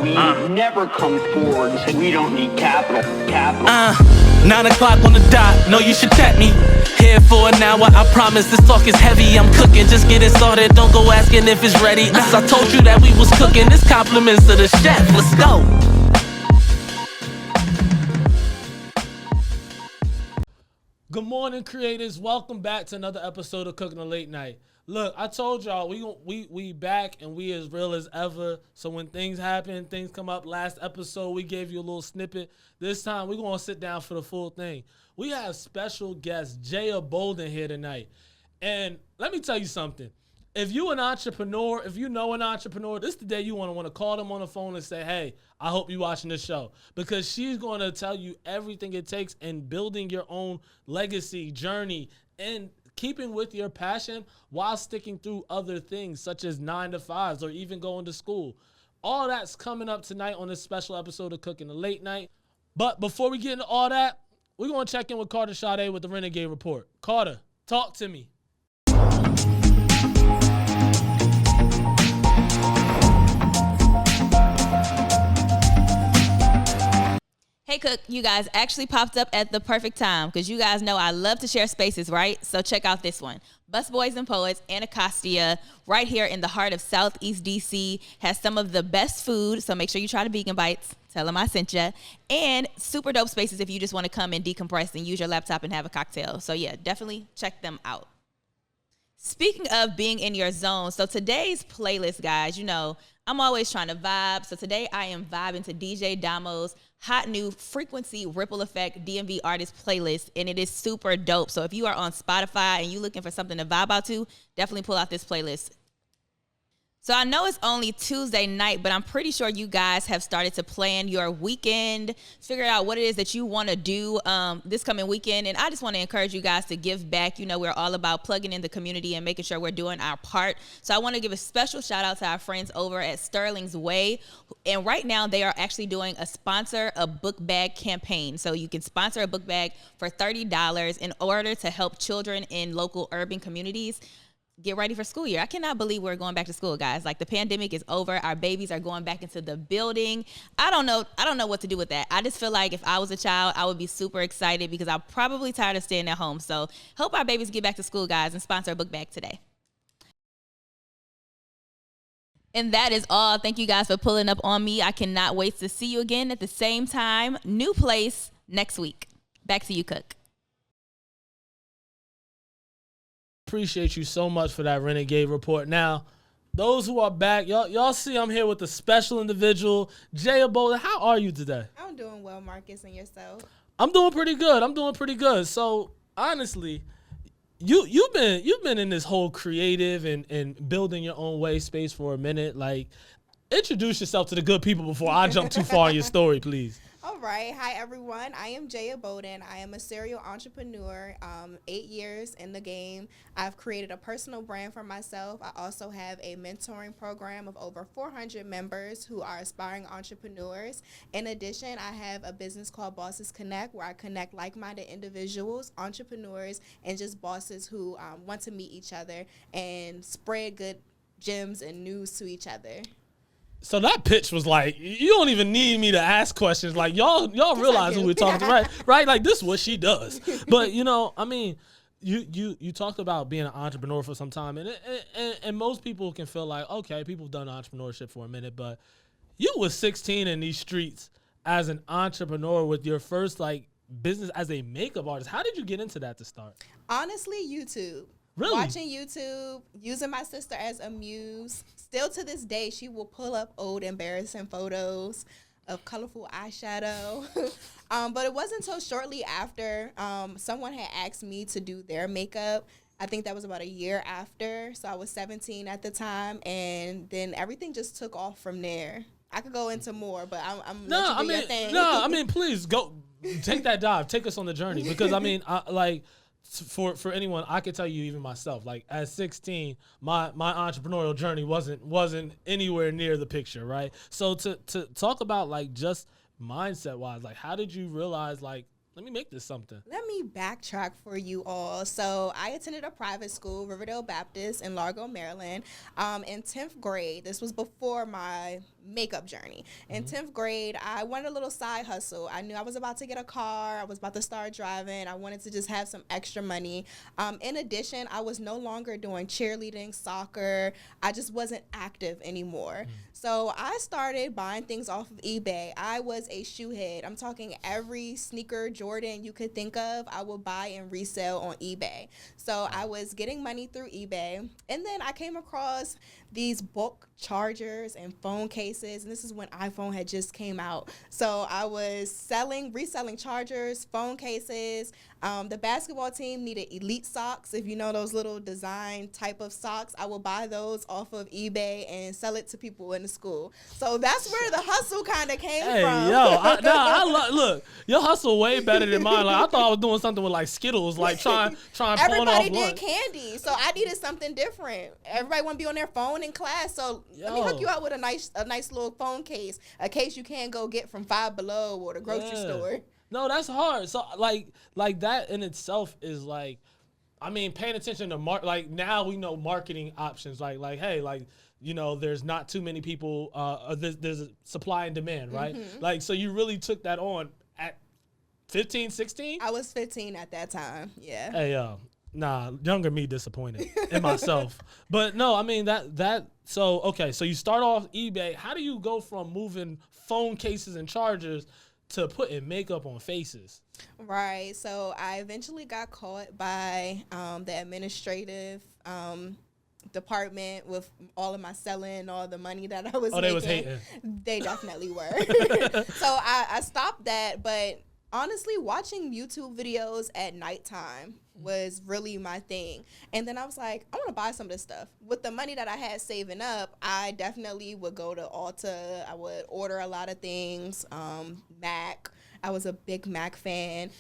we never come forward and say we don't need capital. 9 o'clock on the dot, no you should check me. Here for an hour, I promise this talk is heavy. I'm cooking, just get it started, don't go asking if it's ready. As I told you that we was cooking, this compliments to the chef, let's go. Good morning, creators. Welcome back to another episode of Cooking a Late Night. Look, I told y'all we back and we as real as ever. So when things happen, things come up. Last episode, we gave you a little snippet. This time, we're going to sit down for the full thing. We have special guest Jaya Bolden here tonight. And let me tell you something. If you an entrepreneur, if you know an entrepreneur, this is the day you want to call them on the phone and say, hey, I hope you're watching this show. Because she's going to tell you everything it takes in building your own legacy, journey, and keeping with your passion while sticking through other things such as 9-to-5s or even going to school. All that's coming up tonight on this special episode of Cooking the Late Night. But before we get into all that, we're going to check in with Carter Sade with the Renegade Report. Carter, talk to me. Hey Cook, you guys actually popped up at the perfect time because you guys know I love to share spaces, right? So check out this one. Busboys and Poets, Anacostia, right here in the heart of Southeast DC, has some of the best food, so make sure you try the vegan bites. Tell them I sent you. And super dope spaces if you just want to come and decompress and use your laptop and have a cocktail. So yeah, definitely check them out. Speaking of being in your zone, so today's playlist, guys, you know, I'm always trying to vibe. So today I am vibing to DJ Damo's hot new Frequency Ripple Effect DMV artist playlist, and it is super dope. So if you are on Spotify and you looking for something to vibe out to, definitely pull out this playlist. So I know it's only Tuesday night, but I'm pretty sure you guys have started to plan your weekend, figure out what it is that you want to do this coming weekend. And I just want to encourage you guys to give back. You know, we're all about plugging in the community and making sure we're doing our part. So I want to give a special shout out to our friends over at Sterling's Way. And right now they are actually doing a sponsor a book bag campaign. So you can sponsor a book bag for $30 in order to help children in local urban communities get ready for school year. I cannot believe we're going back to school, guys. Like, the pandemic is over. Our babies are going back into the building. I don't know what to do with that. I just feel like if I was a child, I would be super excited because I'm probably tired of staying at home. So help our babies get back to school, guys, and sponsor a book bag today. And that is all. Thank you guys for pulling up on me. I cannot wait to see you again at the same time. New place next week. Back to you, Cook. Appreciate you so much for that Renegade Report. Now, those who are back, y'all see I'm here with a special individual, Jaya Bolden. How are you today? I'm doing well, Marcus, and yourself? I'm doing pretty good. So honestly, you've been in this whole creative and building your own way space for a minute. Like, introduce yourself to the good people before I jump too far in your story, please. All right. Hi, everyone. I am Jaya Bolden. I am a serial entrepreneur, 8 years in the game. I've created a personal brand for myself. I also have a mentoring program of over 400 members who are aspiring entrepreneurs. In addition, I have a business called Bosses Connect, where I connect like-minded individuals, entrepreneurs, and just bosses who want to meet each other and spread good gems and news to each other. So that pitch was like, you don't even need me to ask questions. Like, y'all realize who we're talking to, right? Like, this is what she does. But, you know, I mean, you talked about being an entrepreneur for some time, and most people can feel like, okay, people have done entrepreneurship for a minute, but you was 16 in these streets as an entrepreneur with your first, like, business as a makeup artist. How did you get into that to start? Honestly, YouTube. Really? Watching YouTube, using my sister as a muse. Still to this day, she will pull up old embarrassing photos of colorful eyeshadow. But it wasn't until shortly after someone had asked me to do their makeup. I think that was about a year after. So I was 17 at the time. And then everything just took off from there. I could go into more, but I'm let you do your thing. No, I mean, please go take that dive. Take us on the journey. Because, I mean, for anyone, I could tell you, even myself, like at 16, my entrepreneurial journey wasn't anywhere near the picture, right? So to talk about like just mindset wise, like how did you realize like let me make this something. Let me backtrack for you all. So I attended a private school, Riverdale Baptist in Largo, Maryland. In 10th grade, this was before my makeup journey. In 10th grade, I wanted a little side hustle. I knew I was about to get a car. I was about to start driving. I wanted to just have some extra money. In addition, I was no longer doing cheerleading, soccer. I just wasn't active anymore. So I started buying things off of eBay. I was a shoe head. I'm talking every sneaker, Jordan you could think of, I would buy and resell on eBay. So I was getting money through eBay. And then I came across these bulk chargers and phone cases, and this is when iPhone had just came out. So I was reselling chargers, phone cases. The basketball team needed elite socks. If you know those little design type of socks, I will buy those off of eBay and sell it to people in the school. So that's where the hustle kind of came from. Look, your hustle way better than mine. Like, I thought I was doing something with like Skittles, like trying pawn off Everybody did lunch. candy, so I needed something different. Everybody want to be on their phone in class, so let me hook you up with a nice little phone case, a case you can go get from Five Below or the grocery store. No, that's hard. So like that in itself is like, I mean, paying attention to like now we know marketing options. Like hey, like, you know, there's not too many people. There's a supply and demand, right? Like, so you really took that on at 15, 16? I was 15 at that time. Yeah. Hey, nah, younger me disappointed in myself. But no, I mean so okay, so you start off eBay. How do you go from moving phone cases and chargers to putting makeup on faces? Right. So I eventually got caught by the administrative department with all of my selling, all the money that I was making. They was hating. They definitely were. So I stopped that, but honestly, watching YouTube videos at nighttime was really my thing. And then I was like, I want to buy some of this stuff. With the money that I had saving up, I definitely would go to Ulta. I would order a lot of things. Mac. I was a big Mac fan.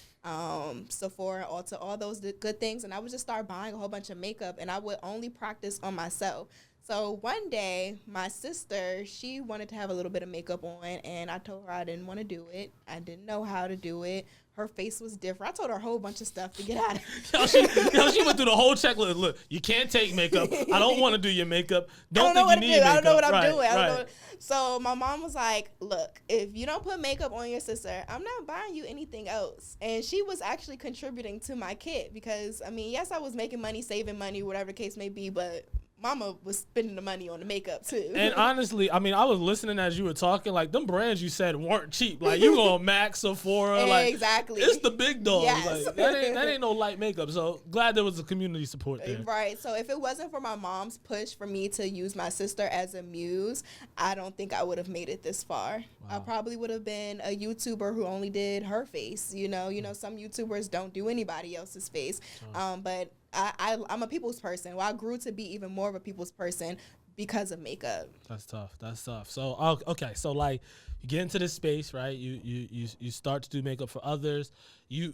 Sephora, Ulta, all those good things. And I would just start buying a whole bunch of makeup, and I would only practice on myself. So one day, my sister, she wanted to have a little bit of makeup on, and I told her I didn't want to do it. I didn't know how to do it. Her face was different. I told her a whole bunch of stuff to get out of it. She went through the whole checklist. Look, you can't take makeup. I don't want to do your makeup. I don't know what to do. I don't know what I'm doing. Right. So my mom was like, look, if you don't put makeup on your sister, I'm not buying you anything else. And she was actually contributing to my kit because, I mean, yes, I was making money, saving money, whatever the case may be, but Mama was spending the money on the makeup too. And honestly, I mean, I was listening as you were talking. Like, them brands you said weren't cheap. Like, you go Mac, Sephora, like, exactly. It's the big dogs. Yes. Like, that ain't no light makeup. So glad there was a community support there. Right. So if it wasn't for my mom's push for me to use my sister as a muse, I don't think I would have made it this far. Wow. I probably would have been a YouTuber who only did her face. You know, some YouTubers don't do anybody else's face. But I'm a people's person. Well, I grew to be even more of a people's person because of makeup. That's tough. So, okay. So, like, you get into this space, right? You start to do makeup for others. You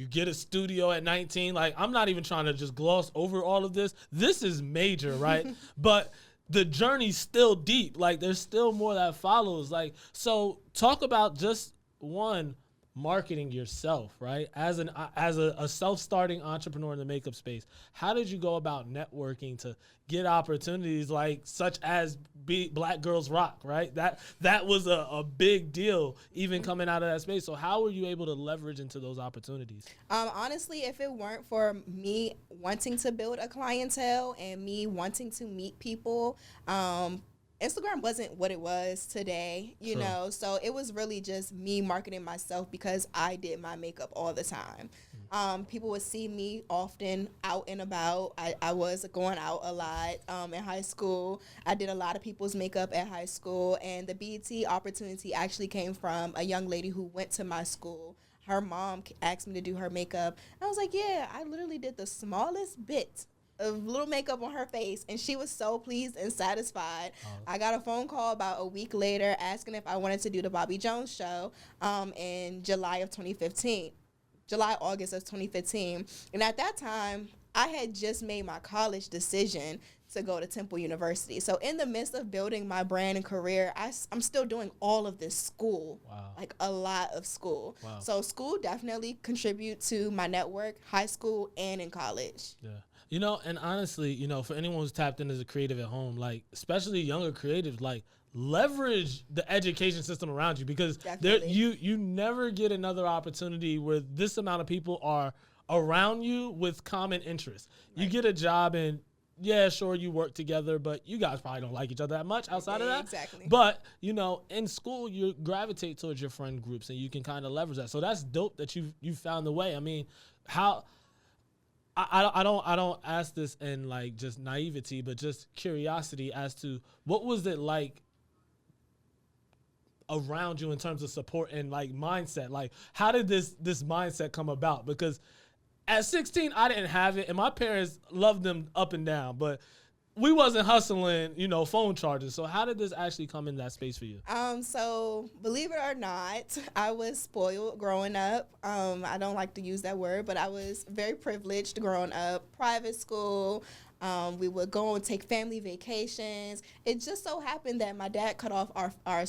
get a studio at 19. Like, I'm not even trying to just gloss over all of this. This is major, right? But the journey's still deep. Like, there's still more that follows. Like, so talk about just one, marketing yourself, right? As a self-starting entrepreneur in the makeup space, how did you go about networking to get opportunities like such as Black Girls Rock, right? That was a big deal even coming out of that space. So how were you able to leverage into those opportunities? Honestly, if it weren't for me wanting to build a clientele and me wanting to meet people, Instagram wasn't what it was today, you know, so it was really just me marketing myself because I did my makeup all the time. People would see me often out and about. I was going out a lot in high school. I did a lot of people's makeup at high school, and the BET opportunity actually came from a young lady who went to my school. Her mom asked me to do her makeup. I was like, yeah, I literally did the smallest bit of little makeup on her face, and she was so pleased and satisfied. I got a phone call about a week later asking if I wanted to do the Bobby Jones show in August of 2015. And at that time, I had just made my college decision to go to Temple University. So in the midst of building my brand and career, I'm still doing all of this school, like a lot of school. Wow. So school definitely contribute to my network, high school and in college. Yeah. You know, and honestly, you know, for anyone who's tapped in as a creative at home, like especially younger creatives, like leverage the education system around you, because there, you never get another opportunity where this amount of people are around you with common interests. Right. You get a job and yeah, sure, you work together, but you guys probably don't like each other that much outside of that. Exactly. But, you know, in school, you gravitate towards your friend groups and you can kind of leverage that. So that's dope that you found the way. I mean, how I don't ask this in like just naivety, but just curiosity as to what was it like around you in terms of support and like mindset? Like, how did this mindset come about? Because at 16, I didn't have it, and my parents loved them up and down, but we wasn't hustling, you know, phone charges. So how did this actually come in that space for you? So believe it or not, I was spoiled growing up. I don't like to use that word, but I was very privileged growing up. Private school. We would go and take family vacations. It just so happened that my dad cut off our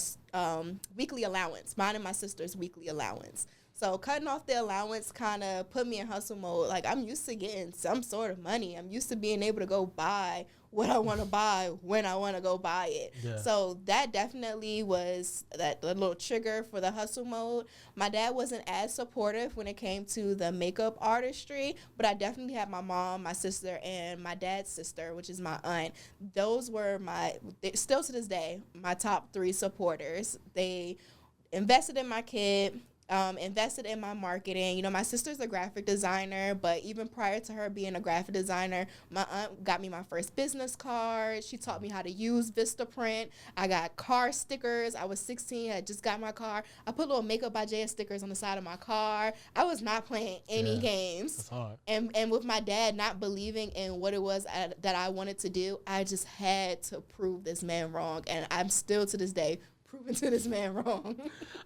weekly allowance, mine and my sister's weekly allowance. So cutting off the allowance kind of put me in hustle mode. Like, I'm used to getting some sort of money. I'm used to being able to go buy what I want to buy when I want to go buy it. Yeah. So that definitely was that little trigger for the hustle mode. My dad wasn't as supportive when it came to the makeup artistry, but I definitely had my mom, my sister, and my dad's sister, which is my aunt. Those were still to this day, my top 3 supporters. They invested in my kid. Invested in my marketing. You know, my sister's a graphic designer, but even prior to her being a graphic designer, my aunt got me my first business card. She taught me how to use Vistaprint. I got car stickers. I was 16. I just got my car. I put little Makeup by Jaya stickers on the side of my car. I was not playing any games. That's hard. And with my dad not believing in what it was that I wanted to do, I just had to prove this man wrong. And I'm still to this day proving to this man wrong.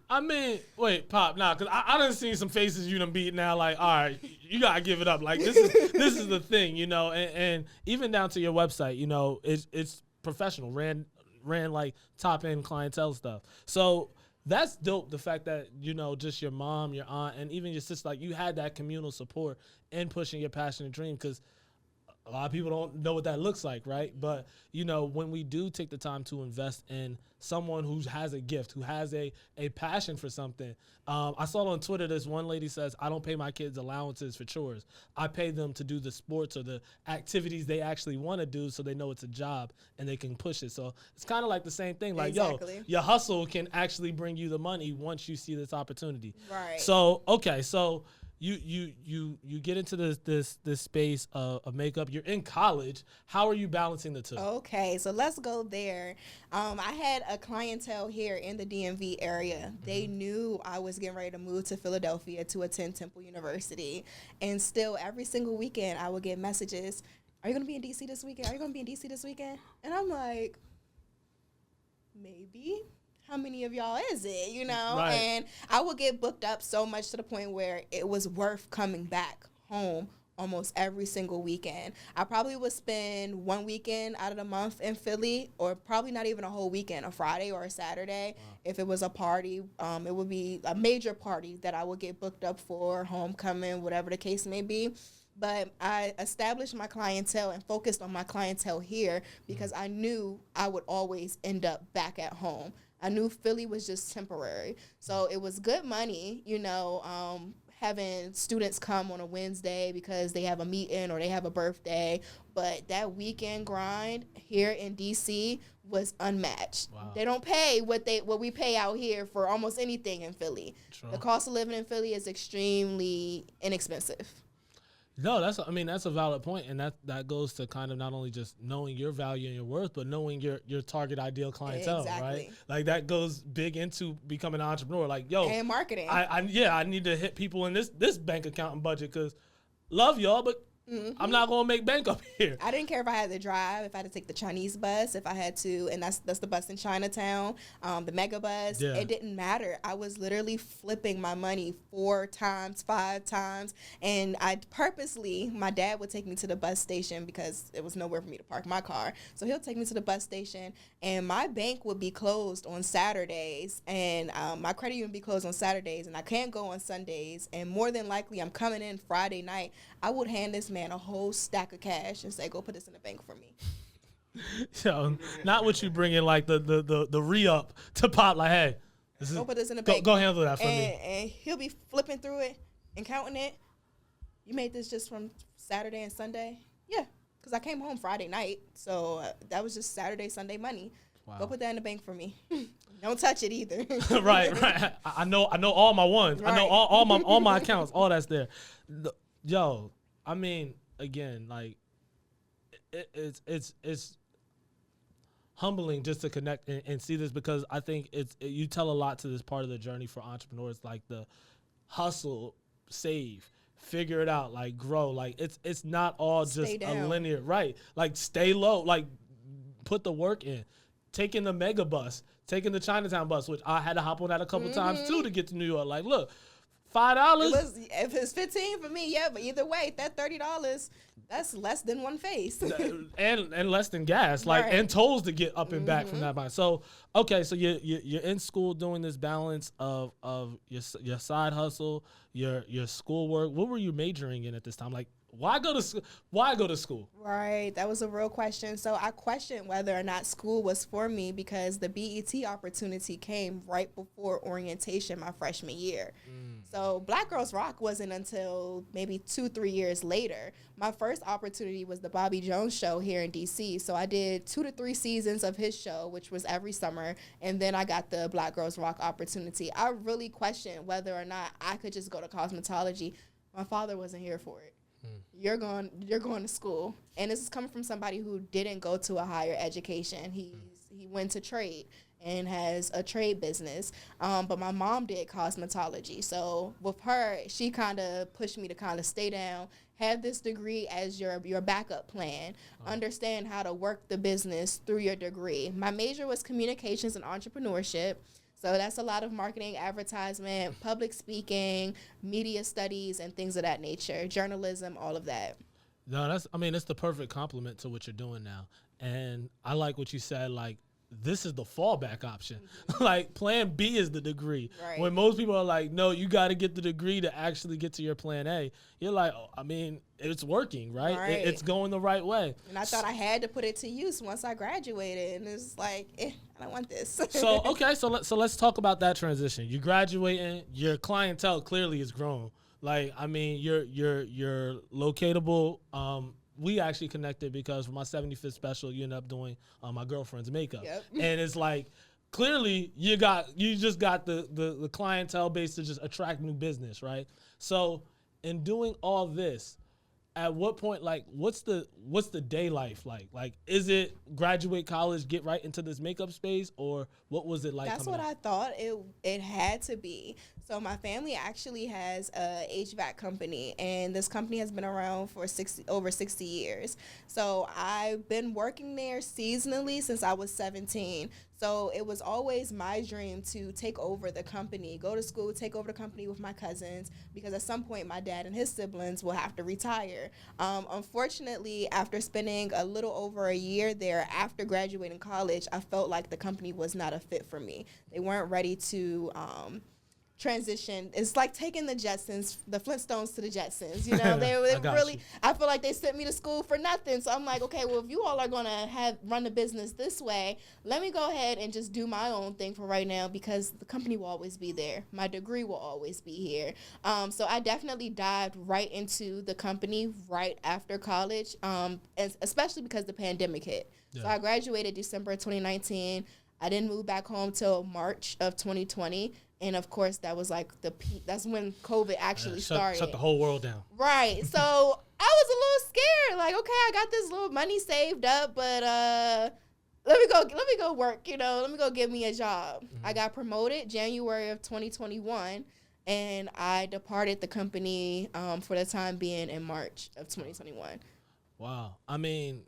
I mean, wait, Pop, because I done seen some faces you done beat now, like, all right, you got to give it up. Like, this is the thing, you know, and even down to your website, you know, it's professional, ran like top-end clientele stuff. So that's dope, the fact that, you know, just your mom, your aunt, and even your sister, like, you had that communal support in pushing your passion and dream, because a lot of people don't know what that looks like, right? But, you know, when we do take the time to invest in someone who has a gift, who has a passion for something. I saw on Twitter, this one lady says, I don't pay my kids allowances for chores. I pay them to do the sports or the activities they actually want to do so they know it's a job and they can push it. So it's kind of like the same thing. Like, exactly. Yo, your hustle can actually bring you the money once you see this opportunity. Right. So, okay, so you get into this space of makeup. You're in college. How are you balancing the two? Okay, so let's go there. I had a clientele here in the DMV area. Mm-hmm. They knew I was getting ready to move to Philadelphia to attend Temple University. And still, every single weekend, I would get messages, are you going to be in D.C. this weekend? Are you going to be in D.C. this weekend? And I'm like, maybe. How many of y'all is it, you know? Right. And I would get booked up so much to the point where it was worth coming back home almost every single weekend. I probably would spend one weekend out of the month in Philly, or probably not even a whole weekend, a Friday or a Saturday. Wow. If it was a party, it would be a major party that I would get booked up for, homecoming, whatever the case may be. But I established my clientele and focused on my clientele here because I knew I would always end up back at home. I knew Philly was just temporary. So it was good money, you know, having students come on a Wednesday because they have a meeting or they have a birthday. But that weekend grind here in D.C. was unmatched. Wow. They don't pay what we pay out here for almost anything in Philly. True. The cost of living in Philly is extremely inexpensive. No, that's a valid point, and that goes to kind of not only just knowing your value and your worth, but knowing your target ideal clientele, exactly. Right? Like that goes big into becoming an entrepreneur. Like, yo, and marketing. I need to hit people in this bank account and budget because love y'all, but I'm not gonna make bank up here. I didn't care if I had to drive, if I had to take the Chinese bus, if I had to, and that's the bus in Chinatown, the mega bus. Yeah. It didn't matter. I was literally flipping my money 4 times, 5 times, and my dad would take me to the bus station because it was nowhere for me to park my car. So he'll take me to the bus station, and my bank would be closed on Saturdays, and my credit union would be closed on Saturdays, and I can't go on Sundays, and more than likely I'm coming in Friday night. I would hand this man a whole stack of cash and say, go put this in the bank for me. So not what you bring in like the re-up to pop like, hey, Go put this in the bank. Go handle that for me. And he'll be flipping through it and counting it. You made this just from Saturday and Sunday? Yeah, because I came home Friday night, so that was just Saturday, Sunday money. Wow. Go put that in the bank for me. Don't touch it either. right. I know all my ones. Right. I know all my accounts. All that's there. Yo, I mean, again, like it's humbling just to connect and see this, because I think you tell a lot to this part of the journey for entrepreneurs, like the hustle, save, figure it out, like grow. Like it's not all just a linear, right? Like stay low, like put the work in. Taking the mega bus, taking the Chinatown bus, which I had to hop on that a couple times too to get to New York. Like, look, $5. If it's $15 for me, yeah, but either way, that $30, that's less than one face. and less than gas, like, right. and tolls to get up and back from that bike. So, okay, so you're in school doing this balance of your side hustle, your schoolwork. What were you majoring in at this time? Like, why go to school? Right, that was a real question. So I questioned whether or not school was for me because the BET opportunity came right before orientation my freshman year. So Black Girls Rock wasn't until maybe 2-3 years later. My first opportunity was the Bobby Jones show here in DC. So I did 2 to 3 seasons of his show, which was every summer, and then I got the Black Girls Rock opportunity. I really questioned whether or not I could just go to cosmetology. My father wasn't here for it. You're going to school, and this is coming from somebody who didn't go to a higher education. He went to trade and has a trade business, but my mom did cosmetology. So with her, she kind of pushed me to kind of stay down, have this degree as your backup plan, understand how to work the business through your degree. My major was communications and entrepreneurship. So that's a lot of marketing, advertisement, public speaking, media studies, and things of that nature, journalism, all of that. No, it's the perfect complement to what you're doing now. And I like what you said, like, this is the fallback option. Like, plan B is the degree. Right. When most people are like, no, you got to get the degree to actually get to your plan A. You're like, oh, I mean, it's working, right? Right. It's going the right way. And I thought I had to put it to use once I graduated. And it's like, I don't want this. So, okay, so let's talk about that transition. You're graduating. Your clientele clearly has grown. Like, I mean, you're locatable. We actually connected because for my 75th special, you ended up doing my girlfriend's makeup. Yep. And it's like, clearly you just got the clientele base to just attract new business, right? So in doing all this, at what point, like, what's the day life like? Like, is it graduate college, get right into this makeup space, or what was it like? That's what I thought it had to be. So my family actually has a HVAC company, and this company has been around for over 60 years. So I've been working there seasonally since I was 17. So it was always my dream to take over the company, go to school, take over the company with my cousins, because at some point my dad and his siblings will have to retire. Unfortunately, after spending a little over a year there after graduating college, I felt like the company was not a fit for me. They weren't ready to transition. It's like taking the Jetsons, the Flintstones to the Jetsons. You know, they really. I feel like they sent me to school for nothing. So I'm like, okay, well, if you all are gonna run the business this way, let me go ahead and just do my own thing for right now, because the company will always be there. My degree will always be here. So I definitely dived right into the company right after college, and especially because the pandemic hit. Yeah. So I graduated December 2019. I didn't move back home till March of 2020. And, of course, that was like the peak. That's when COVID actually started. Shut the whole world down. Right. So I was a little scared. Like, okay, I got this little money saved up, but let me go work, you know. Let me go get me a job. Mm-hmm. I got promoted January of 2021. and I departed the company for the time being in March of 2021. Wow. I mean,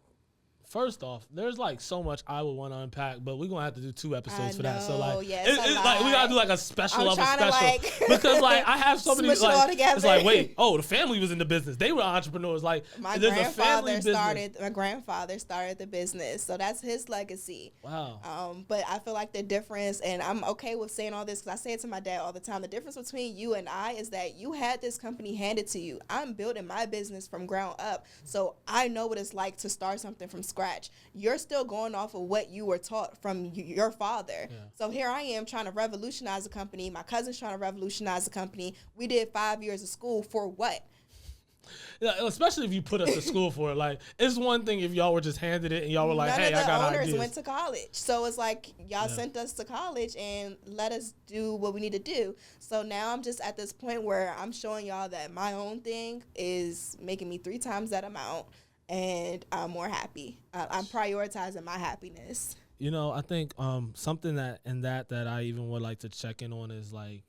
first off, there's like so much I would want to unpack, but we're gonna have to do 2 episodes for that. So like, yeah, it's like we gotta do like a special of a trying to, special like, because like I have so many smush it all like together. it's like wait, the family was in the business, they were entrepreneurs. Like My there's a family grandfather started the business, so that's his legacy. Wow. But I feel like the difference, and I'm okay with saying all this because I say it to my dad all the time. The difference between you and I is that you had this company handed to you. I'm building my business from ground up, so I know what it's like to start something from scratch. You're still going off of what you were taught from your father. Yeah. So here I am trying to revolutionize the company. My cousin's trying to revolutionize the company. We did 5 years of school for what? Yeah, especially if you put us to school for it. Like, it's one thing if y'all were just handed it and y'all were like, None hey, of I got the owners ideas. went to college. So it's like y'all sent us to college and let us do what we need to do. So now I'm just at this point where I'm showing y'all that my own thing is making me 3 times that amount, and I'm more happy. I'm prioritizing my happiness. You know, I think something that I even would like to check in on is like,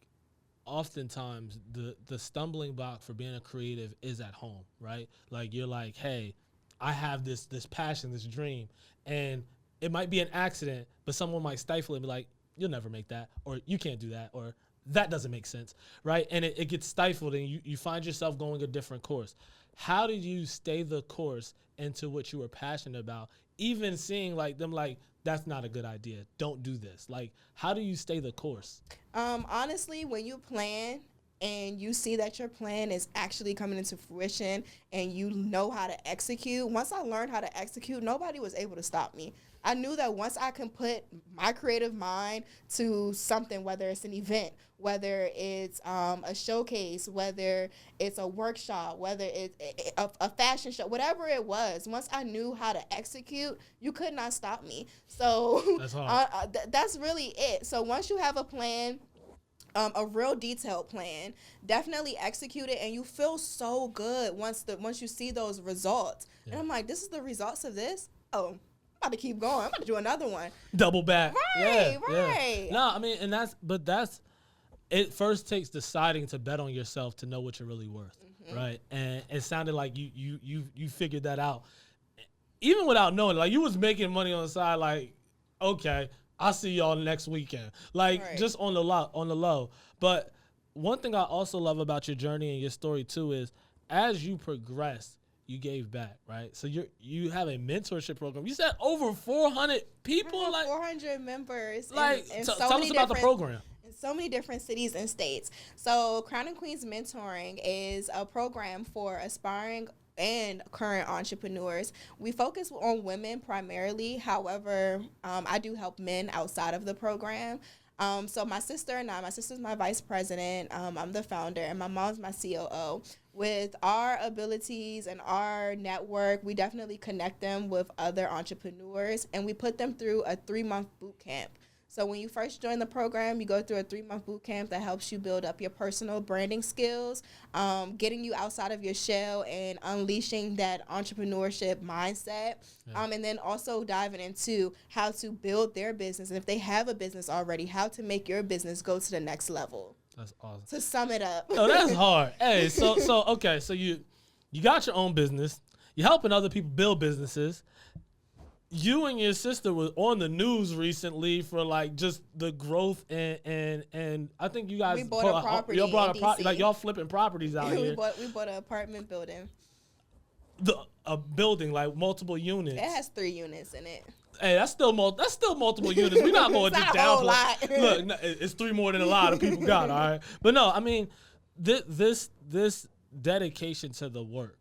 oftentimes the stumbling block for being a creative is at home, right? Like you're like, hey, I have this passion, this dream, and it might be an accident, but someone might stifle it and be like, you'll never make that, or you can't do that, or that doesn't make sense, right? And it gets stifled and you find yourself going a different course. How did you stay the course into what you were passionate about, even seeing like them like, that's not a good idea, don't do this? Like, how do you stay the course? Honestly, when you plan and you see that your plan is actually coming into fruition and you know how to execute, once I learned how to execute, nobody was able to stop me. I knew that once I can put my creative mind to something, whether it's an event, whether it's a showcase, whether it's a workshop, whether it's a fashion show, whatever it was, once I knew how to execute, you could not stop me. So that's hard. That's really it. So once you have a plan, a real detailed plan, definitely execute it, and you feel so good once you see those results. Yeah. And I'm like, this is the results of this? Oh, I'm about to keep going. I'm about to do another one. Double back. Right. Yeah. No, I mean, and that's it. First takes deciding to bet on yourself to know what you're really worth, right? And it sounded like you figured that out, even without knowing. Like, you was making money on the side. Like, okay, I'll see y'all next weekend. Like, right. Just on the low. But one thing I also love about your journey and your story too is, as you progressed, you gave back, right? So you have a mentorship program. You said over 400 people, like 400 members. Like, in tell us about the program. In so many different cities and states. So Crown and Queens Mentoring is a program for aspiring and current entrepreneurs. We focus on women primarily. However, I do help men outside of the program. So my sister's my vice president. I'm the founder, and my mom's my COO. With our abilities and our network, we definitely connect them with other entrepreneurs, and we put them through a 3-month boot camp. So when you first join the program, you go through a 3-month boot camp that helps you build up your personal branding skills, getting you outside of your shell and unleashing that entrepreneurship mindset, and then also diving into how to build their business. And if they have a business already, how to make your business go to the next level. That's awesome. To sum it up. No, that's hard. Hey, so okay, so you got your own business. You're helping other people build businesses. You and your sister were on the news recently for like just the growth and I think you guys bought a property. Like y'all flipping properties out here. We bought an apartment building. A building like multiple units. It has 3 units in it. Hey, that's still multiple units. We're not going to just downplay. Look, no, it's 3 more than a lot of people got. All right, but no, I mean, this dedication to the work.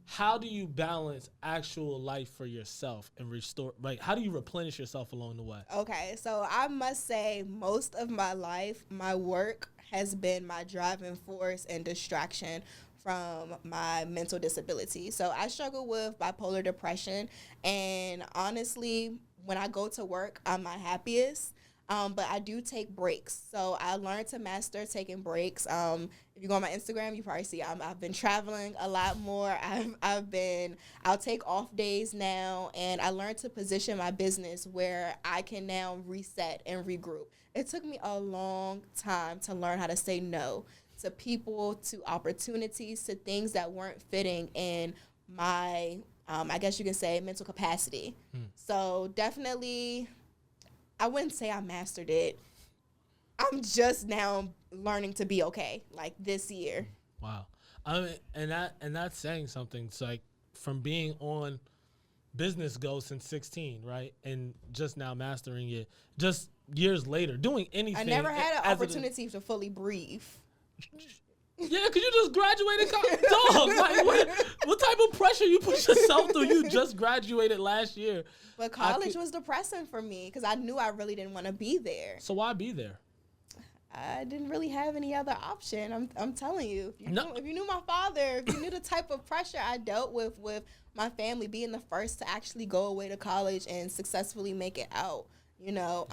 How do you balance actual life for yourself and restore? Like, how do you replenish yourself along the way? Okay, so I must say, most of my life, my work has been my driving force and distraction from my mental disability. So I struggle with bipolar depression, and honestly, when I go to work, I'm my happiest. but I do take breaks. So I learned to master taking breaks. If you go on my Instagram, you probably see I've been traveling a lot more. I'll take off days now, and I learned to position my business where I can now reset and regroup. It took me a long time to learn how to say no to people, to opportunities, to things that weren't fitting in my, I guess you can say, mental capacity. So definitely, I wouldn't say I mastered it. I'm just now learning to be okay, like this year. Wow. I mean, and that's saying something. It's like from being on Business Go since 16, right? And just now mastering it just years later, doing anything. I never had an opportunity to fully breathe. Yeah, because you just graduated. Dog, like what type of pressure you put yourself through? You just graduated last year. But college was depressing for me because I knew I really didn't want to be there. So why be there? I didn't really have any other option. I'm telling you. If you knew my father, if you knew the type of pressure I dealt with my family, being the first to actually go away to college and successfully make it out. You know,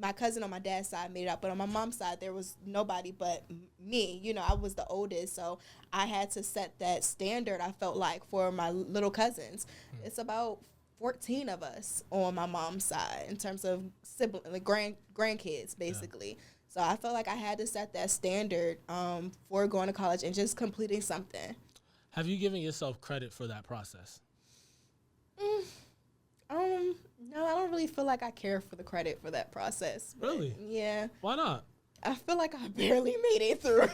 my cousin on my dad's side made it out, but on my mom's side, there was nobody but me. You know, I was the oldest, so I had to set that standard, I felt like, for my little cousins. It's about 14 of us on my mom's side in terms of sibling, like grandkids, basically. Yeah. So I felt like I had to set that standard for going to college and just completing something. Have you given yourself credit for that process? No, I don't really feel like I care for the credit for that process. Really? Yeah. Why not? I feel like I barely made it through.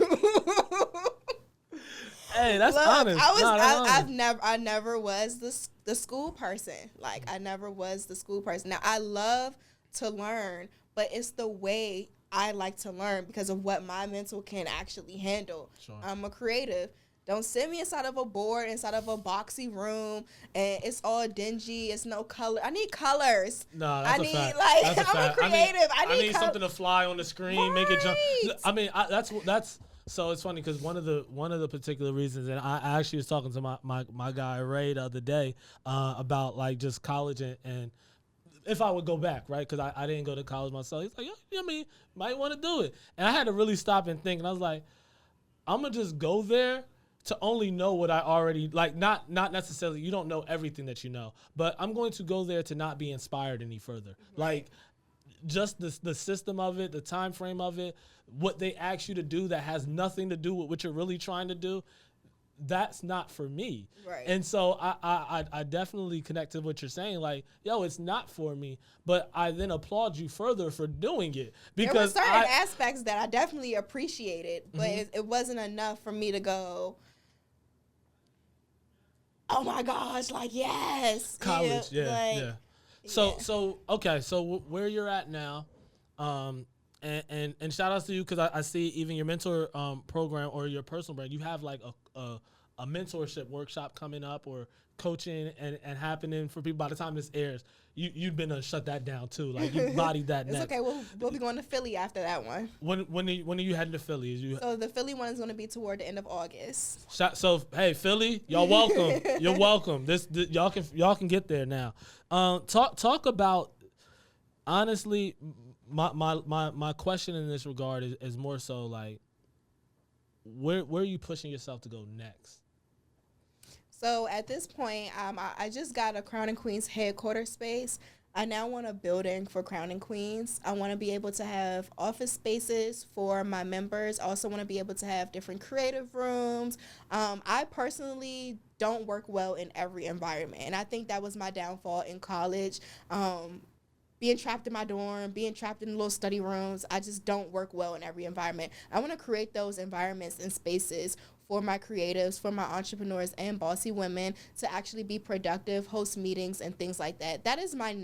Hey, that's honest. I never was the school person. Like, I never was the school person. Now, I love to learn, but it's the way I like to learn because of what my mental can actually handle. Sure. I'm a creative. Don't send me inside of a board, inside of a boxy room, and it's all dingy. It's no color. I need colors. No, that's a fact. Like, that's a I'm fact. a creative. I need something to fly on the screen, right. Make it jump. I mean, that's. So it's funny because one of the particular reasons, and I actually was talking to my guy Ray the other day about like just college and if I would go back, right? Because I didn't go to college myself. He's like, I mean, might want to do it, and I had to really stop and think, and I was like, I'm gonna just go there to only know what I already, like, not necessarily, you don't know everything that you know, but I'm going to go there to not be inspired any further. Right. Like, just the system of it, the time frame of it, what they ask you to do that has nothing to do with what you're really trying to do, that's not for me. Right. And so I definitely connect to what you're saying, like, yo, it's not for me, but I then applaud you further for doing it. Because there were certain aspects that I definitely appreciated, but Mm-hmm. it wasn't enough for me to go, oh my gosh, like, yes. College, yeah. So, yeah. so okay, so where you're at now, and shout outs to you because I see even your mentor program or your personal brand, you have like a mentorship workshop coming up or coaching and happening for people. By the time this airs, you've been shut that down too. Like you bodied that. It's next. okay. We'll be going to Philly after that one. When are you heading to Philly? So the Philly one is going to be toward the end of August. So hey, Philly, y'all welcome. You're welcome. This y'all can get there now. Talk about, honestly, my question in this regard is more so like, where are you pushing yourself to go next? So at this point, I just got a Crown and Queens headquarters space. I now want a building for Crown and Queens. I want to be able to have office spaces for my members. I also want to be able to have different creative rooms. I personally don't work well in every environment, and I think that was my downfall in college. Being trapped in my dorm, being trapped in little study rooms, I just don't work well in every environment. I want to create those environments and spaces for my creatives, for my entrepreneurs and bossy women to actually be productive, host meetings and things like that. That is my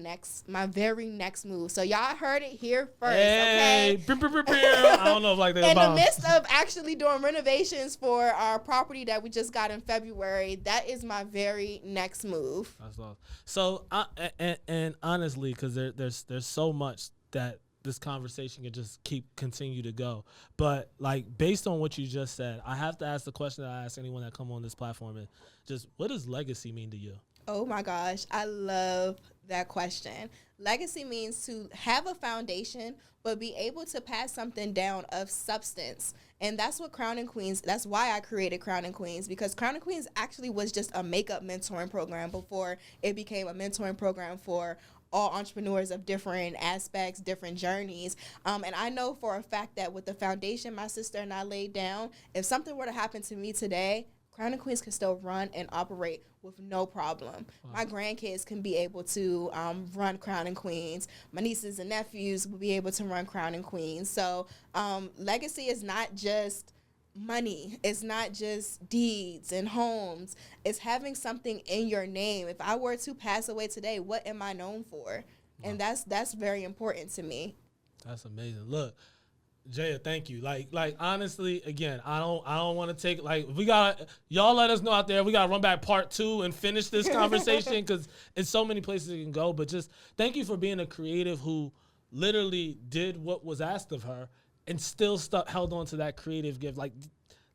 very next move. So y'all heard it here first, hey, okay? I don't know if like that. In the midst of actually doing renovations for our property that we just got in February, that is my very next move. That's awesome. So, and honestly, because there's so much that this conversation can just continue to go. But like based on what you just said, I have to ask the question that I ask anyone that come on this platform: is just what does legacy mean to you? Oh my gosh, I love that question. Legacy means to have a foundation, but be able to pass something down of substance. And that's what Crown and Queens, that's why I created Crown and Queens, because Crown and Queens actually was just a makeup mentoring program before it became a mentoring program for all entrepreneurs of different aspects, different journeys. And I know for a fact that with the foundation my sister and I laid down, if something were to happen to me today, Crown and Queens can still run and operate with no problem. Wow. My grandkids can be able to run Crown and Queens. My nieces and nephews will be able to run Crown and Queens. So legacy is not just money. It's not just deeds and homes. It's having something in your name. If I were to pass away today, what am I known for? Wow. And that's very important to me. That's amazing. Look, Jaya, thank you. Like honestly, again, I don't want to take, like, we got, y'all let us know out there. We got to run back part 2 and finish this conversation because it's so many places it can go. But just thank you for being a creative who literally did what was asked of her and still held on to that creative gift. Like,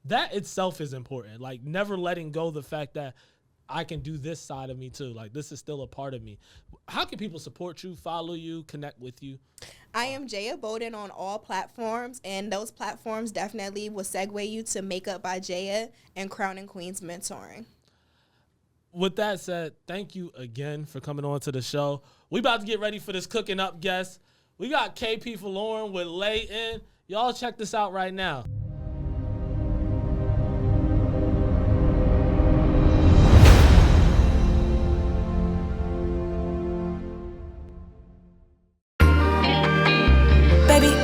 that itself is important. Like, never letting go the fact that I can do this side of me too. Like, this is still a part of me. How can people support you, follow you, connect with you? I am Jaya Bolden on all platforms, and those platforms definitely will segue you to Makeup by Jaya and Crown and Queens Mentoring. With that said, thank you again for coming on to the show. We about to get ready for this cooking up guest. We got KP Folarin with Lay In. Y'all check this out right now.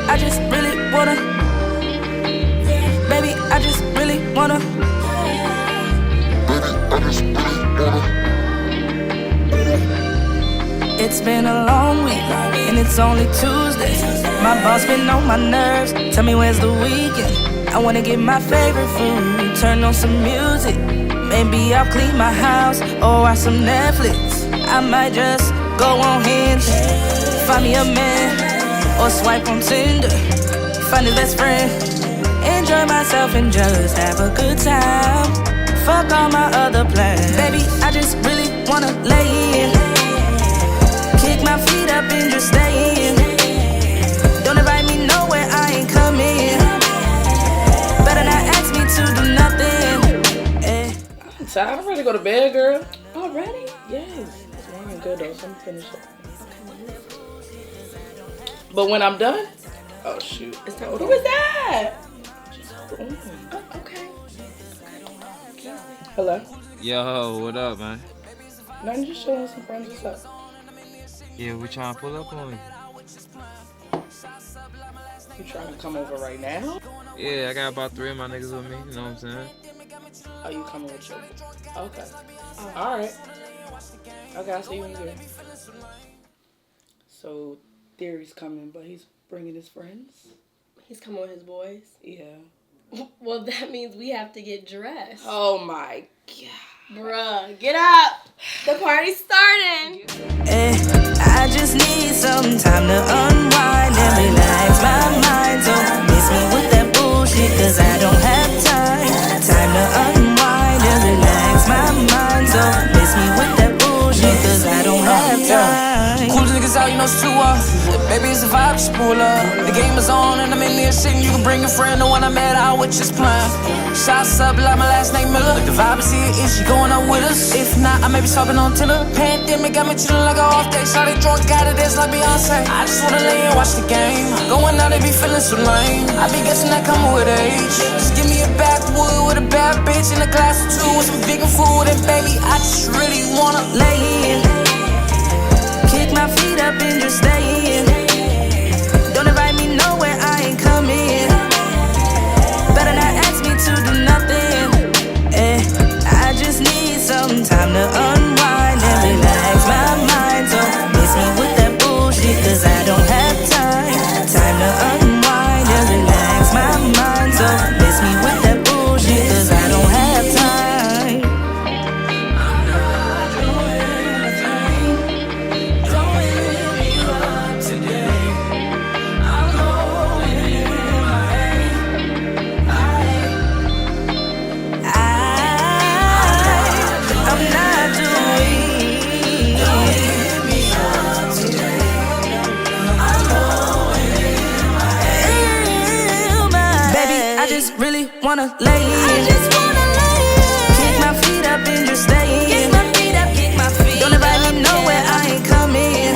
I just really wanna. Baby, I just really wanna. It's been a long week, and it's only Tuesday. My boss been on my nerves. Tell me where's the weekend. I wanna get my favorite food, turn on some music. Maybe I'll clean my house or watch some Netflix. I might just go on Hinge, find me a man, or swipe on Tinder, find his best friend, enjoy myself and just have a good time. Fuck all my other plans. Baby, I just really wanna lay in, kick my feet up and just stay in. Don't invite me nowhere, I ain't coming. Better not ask me to do nothing. I'm tired, I'm ready to go to bed, girl. Already? Yes. It's morning good though, so I'm finished up. But when I'm done, oh shoot. It's time. Who is that? Oh, okay. Hello? Yo, what up, man? Nothing, just showing some friends. What's up? Yeah, we trying to pull up on you. You trying to come over right now? Yeah, I got about 3 of my niggas with me, you know what I'm saying? Oh, you coming with your... Okay. Alright. Okay, I'll see you when you're there. So... Theory's coming, but he's bringing his friends. He's coming with his boys? Yeah. Well, that means we have to get dressed. Oh my God. Bruh, get up. The party's starting. I just need some time to unwind and relax my mind. Don't miss me with that bullshit, cause I don't have time. Time to unwind and relax my mind. Don't miss me with that bullshit, cause I don't have time. Coolest niggas out, you know it's too baby, it's a vibe, just pull up. The game is on and I'm in there sitting. You can bring a friend, the one I met out with just playing. Shots up like my last name Miller. The vibe is here, is she going up with us? If not, I may be swapping on Tinder. Pandemic got me chillin' like a off day. Shawty drunk, got it, it's like Beyonce. I just wanna lay and watch the game. Going out, they be feeling so lame. I be guessing that coming with age. Just give me a backwood with a bad bitch and a glass of 2 with some vegan food. And baby, I just really wanna lay in, kick my feet up and just stay in. Don't invite me nowhere, I ain't coming. Better not ask me to do nothing. I just need some time to unwind and relax my mind. Don't miss me with that bullshit, cause I don't have time. Time to unwind and relax my mind. Don't miss me with that bullshit, cause I don't have time. really wanna lay in. I just wanna lay in. Kick my feet up and just stay in. Kick my feet up, kick my feet. Don't invite me nowhere, I ain't coming.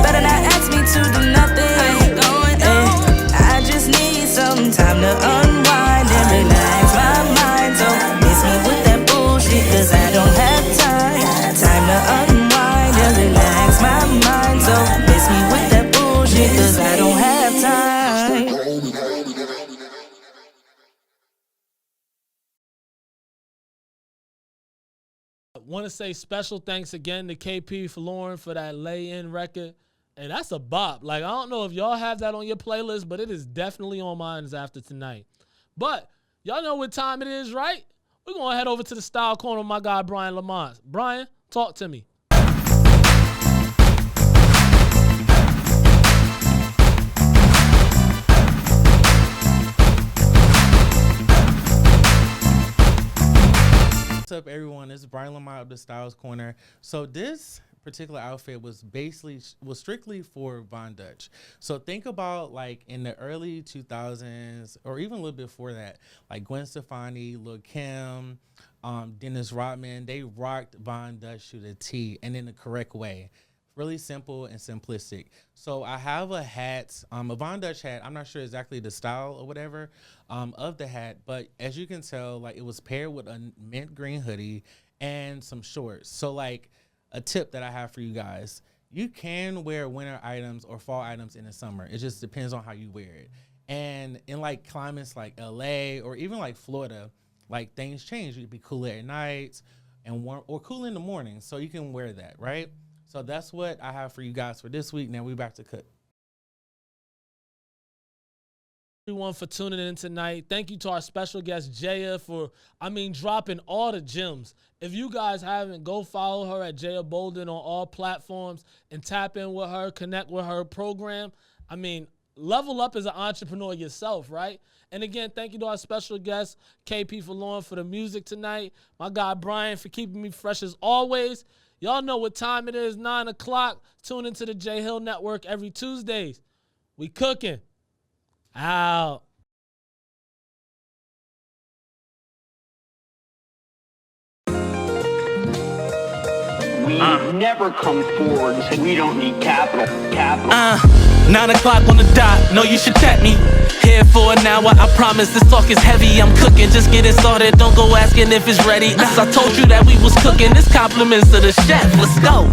Better not ask me to do nothing. I ain't going on. I just need some time to unwind and relax my mind. Don't miss me with that bullshit, cause I don't have time. Time to unwind and relax my mind. Don't miss me with that bullshit, cause I don't have time. Want to say special thanks again to KP Folarin for that lay-in record. And that's a bop. Like, I don't know if y'all have that on your playlist, but it is definitely on mine after tonight. But y'all know what time it is, right? We're going to head over to the style corner with my guy, Brian Lamont. Brian, talk to me. What's up, everyone? This is Brian Lamont of the Styles Corner. So this particular outfit was strictly for Von Dutch. So think about like in the early 2000s or even a little bit before that, like Gwen Stefani, Lil' Kim, Dennis Rodman, they rocked Von Dutch to the T and in the correct way. Really simple and simplistic. So I have a hat, a Von Dutch hat. I'm not sure exactly the style or whatever of the hat, but as you can tell, like it was paired with a mint green hoodie and some shorts. So like a tip that I have for you guys, you can wear winter items or fall items in the summer. It just depends on how you wear it. And in like climates like LA or even like Florida, like things change. You could be cooler at night and warm or cool in the morning. So you can wear that, right? So that's what I have for you guys for this week. Now we're back to cook. Everyone for tuning in tonight. Thank you to our special guest Jaya for, dropping all the gems. If you guys haven't, go follow her at Jaya Bolden on all platforms and tap in with her, connect with her program. Level up as an entrepreneur yourself, right? And again, thank you to our special guest KP Folarin for the music tonight. My guy Brian for keeping me fresh as always. Y'all know what time it is, 9 o'clock. Tune into the J Hill Network every Tuesdays. We cooking. Out. We never come forward and say we don't need capital. 9 o'clock on the dot, know you should tap me. Here for an hour, I promise this talk is heavy. I'm cooking, just get it started, don't go asking if it's ready. As I told you that we was cooking, this compliments to the chef, let's go.